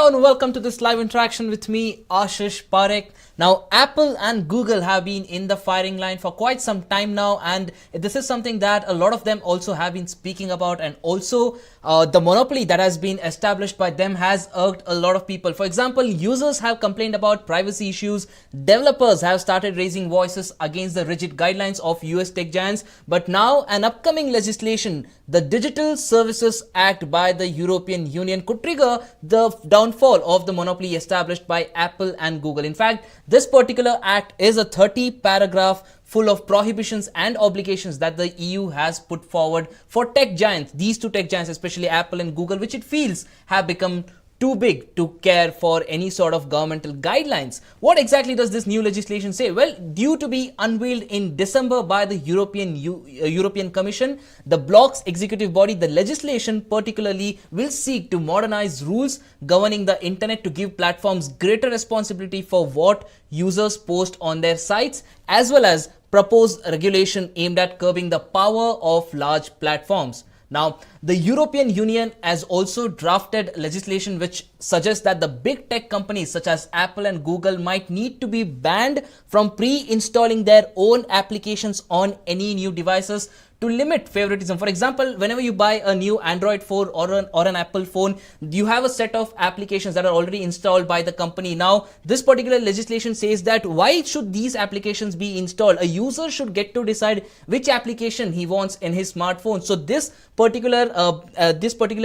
Hello and welcome to this live interaction with me, Ashish Parekh. Now, Apple and Google have been in the firing line for quite some time now, and this is something that a lot of them also have been speaking about, and also the monopoly that has been established by them has irked a lot of people. For example, users have complained about privacy issues, developers have started raising voices against the rigid guidelines of US tech giants, but now an upcoming legislation, the Digital Services Act by the European Union, could trigger the downfall of the monopoly established by Apple and Google. In fact, this particular act is a 30-paragraph full of prohibitions and obligations that the EU has put forward for tech giants, these two tech giants, especially Apple and Google, which it feels have become too big to care for any sort of governmental guidelines. What exactly does this new legislation say? Well, due to be unveiled in December by the European Commission, the bloc's executive body, the legislation particularly will seek to modernize rules governing the internet to give platforms greater responsibility for what users post on their sites, as well as propose regulation aimed at curbing the power of large platforms. Now, the European Union has also drafted legislation which suggests that the big tech companies such as Apple and Google might need to be banned from pre-installing their own applications on any new devices to limit favoritism. For example, whenever you buy a new Android phone or an Apple phone, you have a set of applications that are already installed by the company. Now, this particular legislation says that why should these applications be installed? A user should get to decide which application he wants in his smartphone. So this particular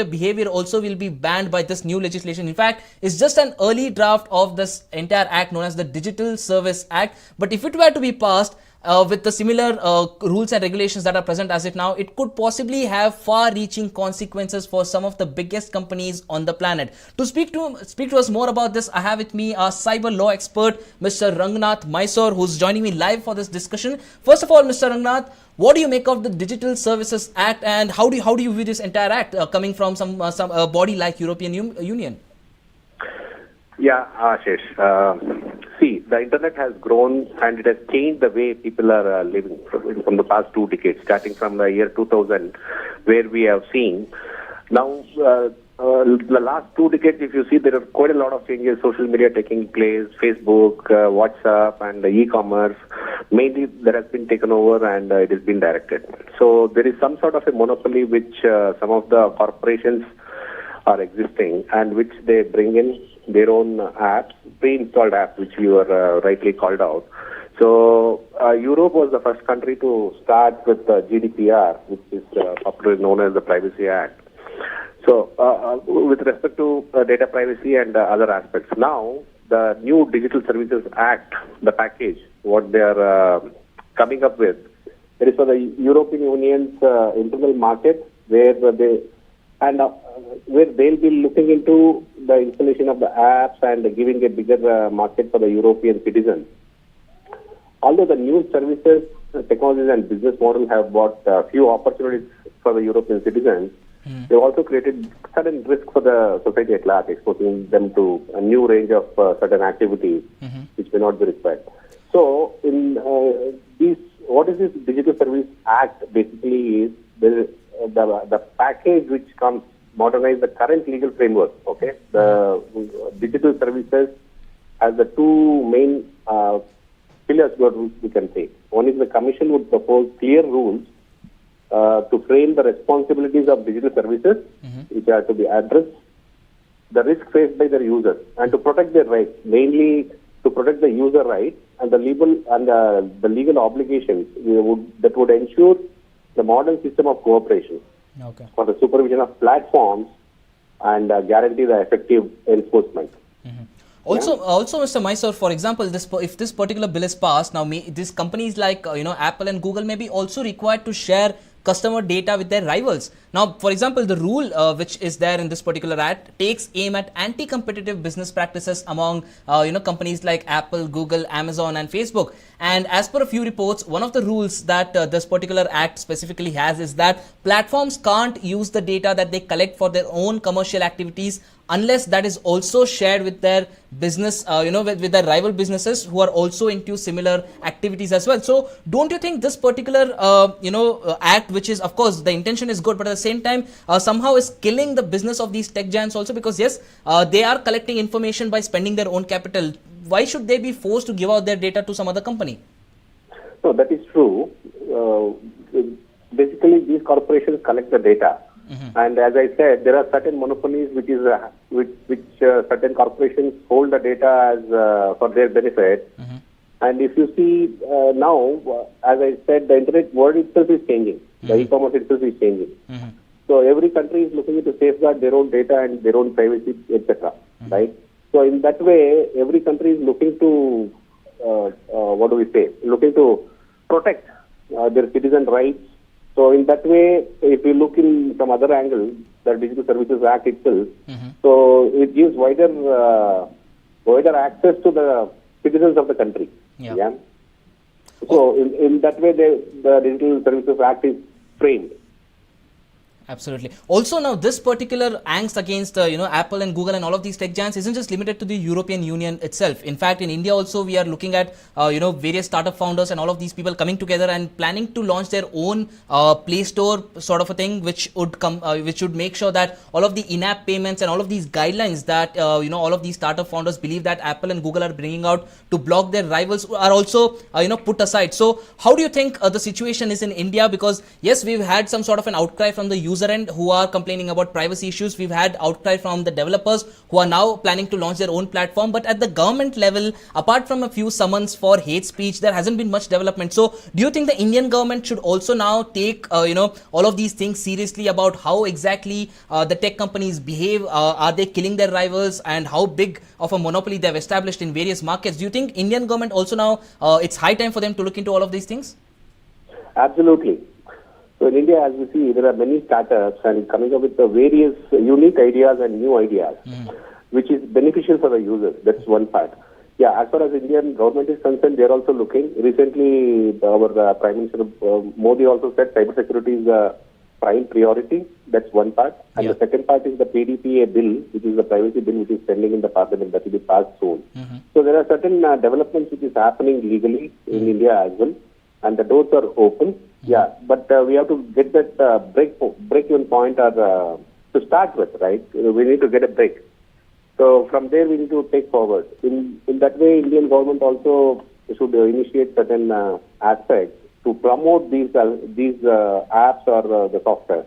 behavior also will be banned by this new legislation. In fact, it's just an early draft of this entire act known as the Digital Service Act. But if it were to be passed, with the similar rules and regulations that are present as of now, it could possibly have far-reaching consequences for some of the biggest companies on the planet. To speak to us more about this, I have with me our cyber law expert, Mr. Rangnath Mysore, who's joining me live for this discussion. First of all, Mr. Rangnath, what do you make of the Digital Services Act, and how do you view this entire act coming from some body like European Union? Yeah, Ashish. See, the internet has grown and it has changed the way people are living from the past 2 decades, starting from the year 2000, where we have seen. Now, the last 2 decades, if you see, there are quite a lot of changes, social media taking place, Facebook, WhatsApp, and e-commerce. Mainly, that has been taken over and it has been directed. So, there is some sort of a monopoly which some of the corporations are existing and which they bring in their own apps, pre-installed apps, which you were rightly called out. So Europe was the first country to start with GDPR, which is popularly known as the Privacy Act. So with respect to data privacy and other aspects, now the new Digital Services Act, the package, what they are coming up with, it is for the European Union's internal market, where where they'll be looking into the installation of the apps and giving a bigger market for the European citizens. Although the new services, technologies and business model have brought few opportunities for the European citizens, they've also created certain risk for the society at large, exposing them to a new range of certain activities which may not be required. So, in what is this Digital Service Act basically is the package which comes modernize the current legal framework. Okay, the digital services has the two main pillars what we can say. One is the Commission would propose clear rules to frame the responsibilities of digital services, which are to be addressed, the risk faced by their users, and to protect their rights, mainly to protect the user rights and the legal obligations that would ensure the modern system of cooperation for the supervision of platforms and guarantee the effective enforcement. Also, Mr. Mysore, for example, if this particular bill is passed, now these companies like Apple and Google may be also required to share customer data with their rivals. Now, for example, the rule which is there in this particular act takes aim at anti-competitive business practices among companies like Apple, Google, Amazon, and Facebook. And as per a few reports, one of the rules that this particular act specifically has is that platforms can't use the data that they collect for their own commercial activities unless that is also shared with their business, with their rival businesses who are also into similar activities as well. So don't you think this particular act, which is, of course, the intention is good, but at the same time somehow is killing the business of these tech giants also, because yes, they are collecting information by spending their own capital. Why should they be forced to give out their data to some other company? No, that is true. Basically, these corporations collect the data. And as I said, there are certain monopolies which certain corporations hold the data as for their benefit. And if you see now, as I said, the internet world itself is changing. The e-commerce itself is changing. So every country is looking to safeguard their own data and their own privacy, etc. Right? So in that way, every country is looking to looking to protect their citizen rights. So in that way, if you look in some other angle, the Digital Services Act itself, so it gives wider access to the citizens of the country. Yeah. So in that way, the Digital Services Act is framed. Absolutely. Also, now this particular angst against Apple and Google and all of these tech giants isn't just limited to the European Union itself. In fact, in India also we are looking at various startup founders and all of these people coming together and planning to launch their own Play Store sort of a thing, which would make sure that all of the in-app payments and all of these guidelines that all of these startup founders believe that Apple and Google are bringing out to block their rivals are also put aside. So how do you think the situation is in India? Because yes, we've had some sort of an outcry from the user end who are complaining about privacy issues. We've had outcry from the developers who are now planning to launch their own platform. But at the government level, apart from a few summons for hate speech, there hasn't been much development. So do you think the Indian government should also now take all of these things seriously about how exactly the tech companies behave? Are they killing their rivals, and how big of a monopoly they have established in various markets? Do you think Indian government also now it's high time for them to look into all of these things? Absolutely. So in India, as we see, there are many startups and coming up with the various unique ideas and new ideas, which is beneficial for the users. That's one part. Yeah, as far as Indian government is concerned, they are also looking. Recently, our Prime Minister Modi also said cybersecurity is a prime priority. That's one part. And the second part is the PDPA bill, which is the privacy bill, which is pending in the parliament, that will be passed soon. So there are certain developments which is happening legally in India as well, and the doors are open. Yeah, but we have to get that break-even point to start with, right? We need to get a break. So from there, we need to take forward. In that way, Indian government also should initiate certain aspects to promote these apps or the software.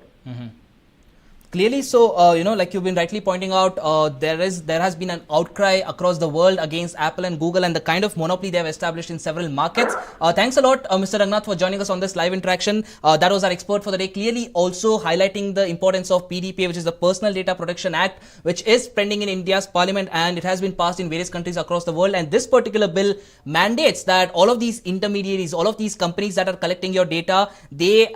Clearly, so like you've been rightly pointing out, there has been an outcry across the world against Apple and Google and the kind of monopoly they have established in several markets. Thanks a lot, Mr. Rangnath, for joining us on this live interaction. That was our expert for the day. Clearly, also highlighting the importance of PDPA, which is the Personal Data Protection Act, which is pending in India's Parliament, and it has been passed in various countries across the world. And this particular bill mandates that all of these intermediaries, all of these companies that are collecting your data, they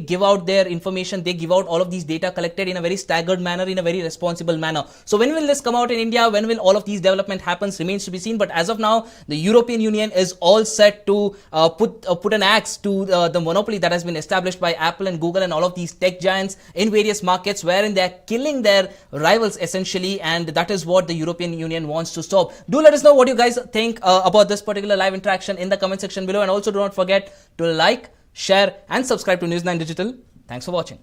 give out their information, they give out all of these data collected in a very staggered manner, in a very responsible manner. So when will this come out in India? When will all of these development happens remains to be seen. But as of now, the European Union is all set to put an axe to the monopoly that has been established by Apple and Google and all of these tech giants in various markets, wherein they are killing their rivals essentially, and that is what the European Union wants to stop. Do let us know what you guys think about this particular live interaction in the comment section below, and also do not forget to like, share and subscribe to News9 Digital. Thanks for watching.